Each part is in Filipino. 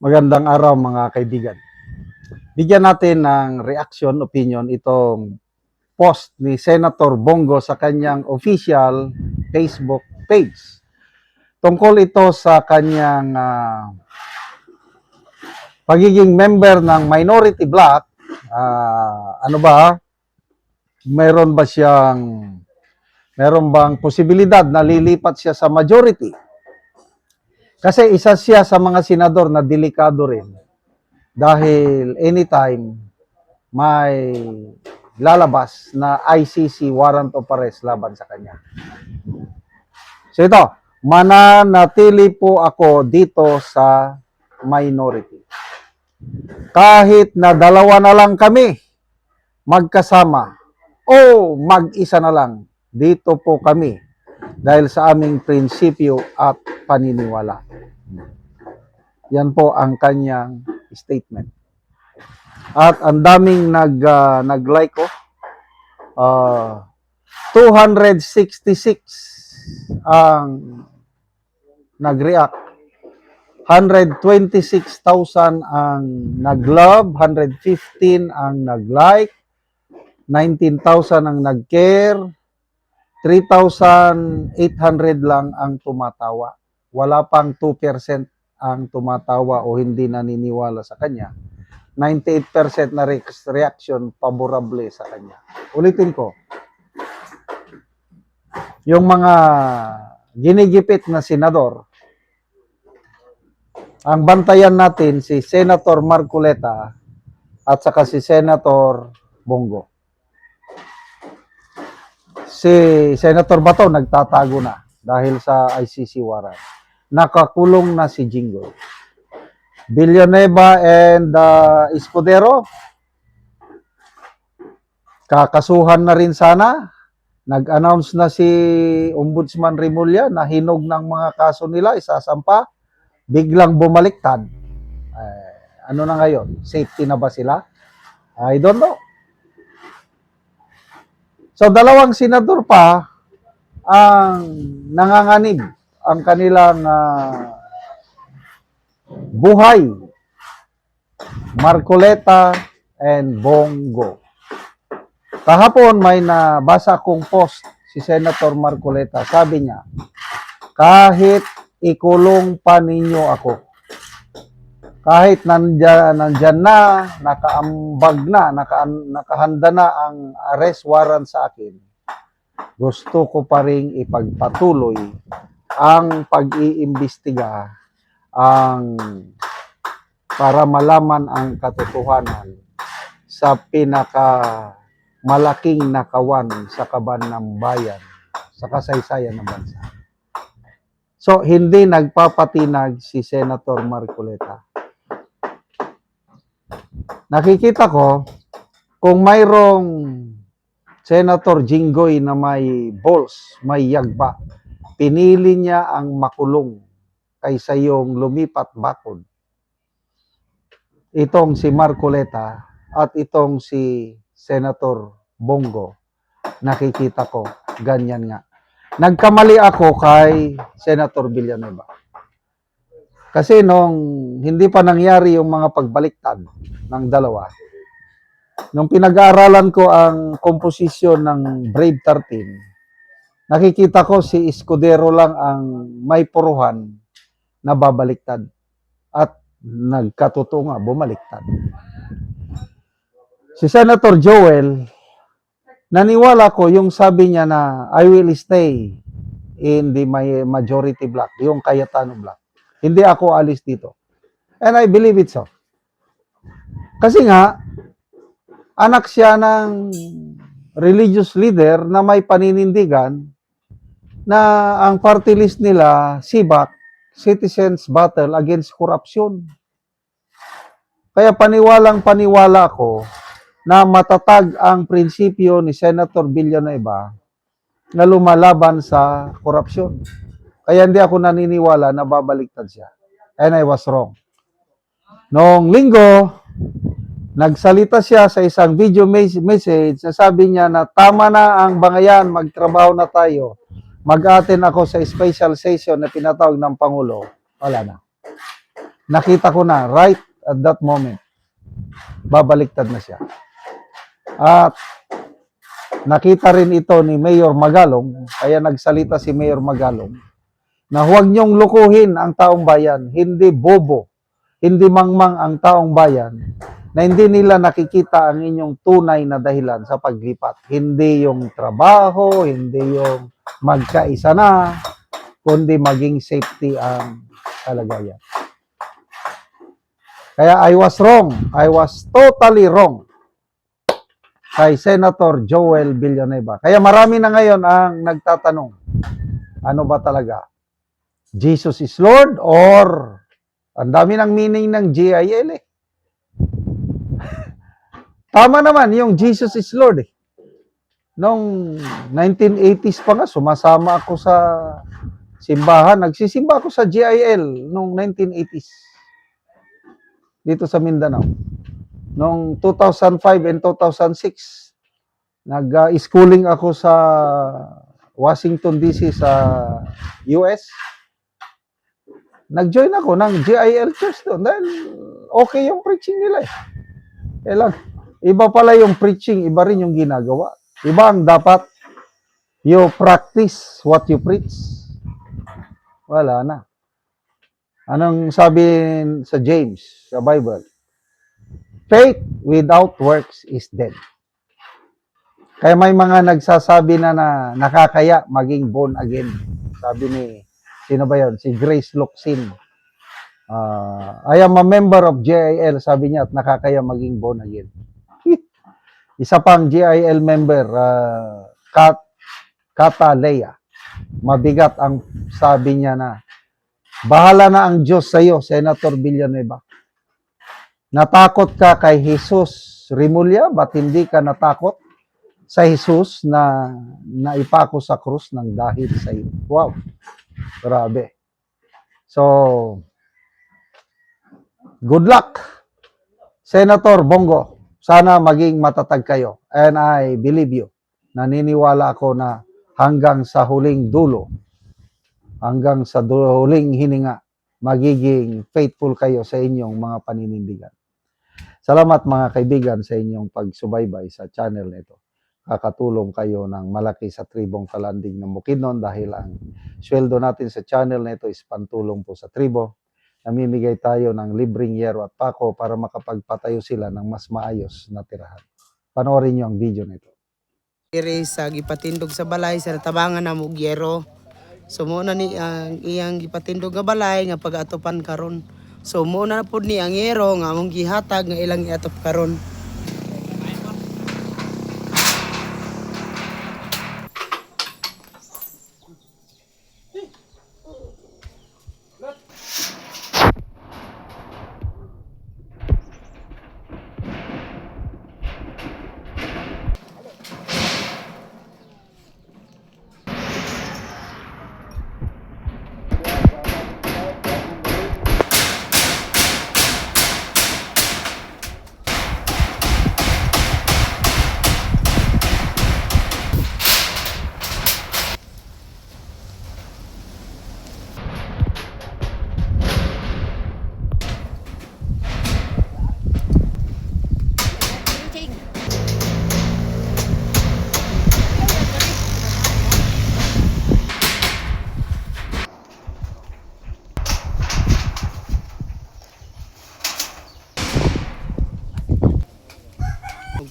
Magandang araw mga kaibigan. Bigyan natin ng reaction, opinion itong post ni Senator Bongo sa kanyang official Facebook page. Tungkol ito sa kanyang pagiging member ng minority bloc. Meron bang posibilidad na lilipat siya sa majority? Kasi isa siya sa mga senador na delikado rin. Dahil anytime may lalabas na ICC warrant of arrest laban sa kanya. So ito, mananatili po ako dito sa minority. Kahit na dalawa na lang kami magkasama o mag-isa na lang, dito po kami dahil sa aming prinsipyo at paniniwala. Yan po ang kanyang statement. At ang daming nag-like ko. 266 ang nag-react. 126,000 ang nag-love, 115 ang nag-like, 19,000 ang nag-care, 3,800 lang ang tumatawa. Wala pang 2% ang tumatawa o hindi naniniwala sa kanya. 98% na reaction favorable sa kanya. Ulitin ko, yung mga ginigipit na senador, ang bantayan natin si Senator Marcoleta at saka si Senator Bongo. Si Senator Bato nagtatago na dahil sa ICC warrant. Nakakulong na si Jinggoy. Villanueva and Escudero, kakasuhan na rin sana. Nag-announce na si Ombudsman Remulla na hinog ng mga kaso nila, isasampa. Biglang bumaliktad. Ano na ngayon? Safety na ba sila? I don't know. So, dalawang senador pa ang nanganganib ang kanilang buhay. Marcoleta and Bongo. Kahapon may nabasa kong post si Senator Marcoleta. Sabi niya, kahit ikulong pa ninyo ako, kahit nandyan na, nakaambag na, nakahanda na ang arrest warrant sa akin, gusto ko pa rin ipagpatuloy ang pag-iimbestiga para malaman ang katotohanan sa malaking nakawan sa kaban ng bayan, sa kasaysayan ng bansa. So, hindi nagpapatinag si Senator Marcoleta. Nakikita ko, kung mayroong Senator Jinggoy na may balls, may yagba, pinili niya ang makulong kaysa yung lumipat bakod. Itong si Marcoleta at itong si Senator Bongo, nakikita ko, ganyan nga. Nagkamali ako kay Senator Villanueva. Kasi nung hindi pa nangyari yung mga pagbaliktad ng dalawa, nung pinag-aaralan ko ang komposisyon ng Brave 13, nakikita ko si Escudero lang ang may puruhan na babaliktad. At nagkatotoo nga, bumaliktad. Si Senator Joel, naniwala ko yung sabi niya na I will stay in the majority block, yung Cayetano block. Hindi ako alis dito. And I believe it so. Kasi nga, anak siya ng religious leader na may paninindigan na ang party list nila, CBAC, Citizens Battle Against Corruption. Kaya paniwalang-paniwala ko na matatag ang prinsipyo ni Senator Villanueva na lumalaban sa korupsyon. Kaya hindi ako naniniwala na babaliktad siya. And I was wrong. Noong linggo, nagsalita siya sa isang video message na sabi niya na tama na ang bangayan, magtrabaho na tayo. Mag-attend ako sa special session na pinatawag ng Pangulo. Wala na. nakita ko na right at that moment, babaliktad na siya. At nakita rin ito ni Mayor Magalong, kaya nagsalita si Mayor Magalong, na huwag niyong lukuhin ang taong bayan, hindi bobo, hindi mangmang ang taong bayan, na hindi nila nakikita ang inyong tunay na dahilan sa paglipat. Hindi yung trabaho, hindi yung magkaisa na, kundi maging safety ang kalagayan. Kaya I was wrong. I was totally wrong kay Senator Joel Villanueva. Kaya marami na ngayon ang nagtatanong, ano ba talaga? Jesus is Lord or ang dami ng meaning ng GIL eh. Tama naman yung Jesus is Lord eh. Noong 1980s pa nga, sumasama ako sa simbahan. Nagsisimba ako sa GIL noong 1980s. Dito sa Mindanao. Noong 2005 and 2006, nag-schooling ako sa Washington DC sa US. Nag-join ako ng GIL Church doon dahil okay yung preaching nila eh. Kaya lang, iba pala yung preaching, iba rin yung ginagawa. Iba ang dapat, you practice what you preach. Wala na. Anong sabi sa James, sa Bible? Faith without works is dead. Kaya may mga nagsasabi na nakakaya maging born again. Sabi ni, sino ba yun? Si Grace Locsin. I am a member of GIL, sabi niya, at nakakaya maging born again. Isa pang GIL member, Kata Leia. Mabigat ang sabi niya na, bahala na ang Diyos sa iyo, Senator Villanueva. Natakot ka kay Jesus Rimulya, ba't hindi ka natakot sa Jesus na naipako sa krus ng dahil sa iyo? Wow, grabe. So, good luck, Senator Bongo. Sana maging matatag kayo. And I believe you. Naniniwala ako na hanggang sa huling dulo, hanggang sa huling hininga, magiging faithful kayo sa inyong mga paninindigan. Salamat mga kaibigan sa inyong pagsubaybay sa channel nito. Kakatulong kayo ng malaki sa tribong Kalanding ng Bukidnon dahil ang sweldo natin sa channel nito is pantulong po sa tribo. Namimigay tayo ng libreng yero at pako para makapagpatayo sila ng mas maayos na tirahan. Panoorin niyo ang video nito. Sa gipatindog sa balay sa natabangan na mugyero. So mo na ni ang iyang gipatindog nga balay nga pag-atopan karon. So mo na pud ni ang yero nga among gihatag nga ilang iatop karon.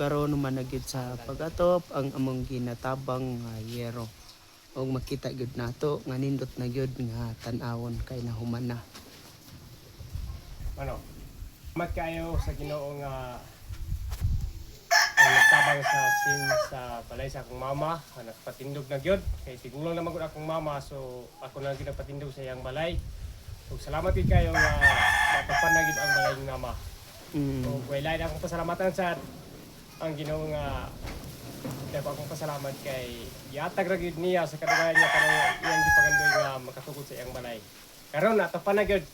Karon managid sa pag-atop ang among ginatabang nga yero. Og makita gyud nato nga nindot na gyud nga tan-awon kay nahuman na. Ano? Salamat kayo sa Ginoo nga ang nagtabang sa sin sa balay sa akong mama, ang nagpatindog na gyud kay tigulang naman gud akong mama, so ako na gyud nagpatindog sa iyang balay. So salamat gid kayo nga matapan na gyud ang balay ng mama. So wala na akong pasalamatan sa ang Ginoo nga dapat akong pasalamat kay yatag ra gyud niya sa kadaghayan niya para iyang gipagandoy nga makatugod sa iyang balay. Karon natapan na gyud.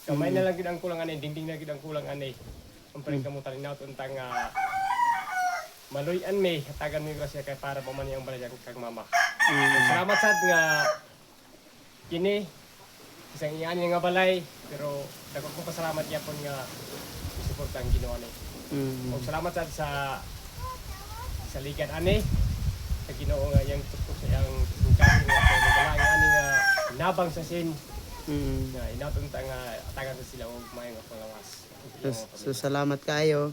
Kamay na lang gyud ang kulang ani, dingding na gyud ang kulang ani. Ang paring kamutan inaut untang maluy-an mi hatagan mi grasya kay para pa man iyang balay kag mama. Salamat sad nga kini isang iyan nga balay pero dako kong pasalamat yapon nga isuporta ang Ginoo ni. Mm. Og salamat sa ligan ani sa Ginoo nga yang tukod sa yang sungkabi nga kay nagala ani nga nabang sa sin nga inatunta nga atagan sa sila og maayong nga panglawas. So salamat kayo.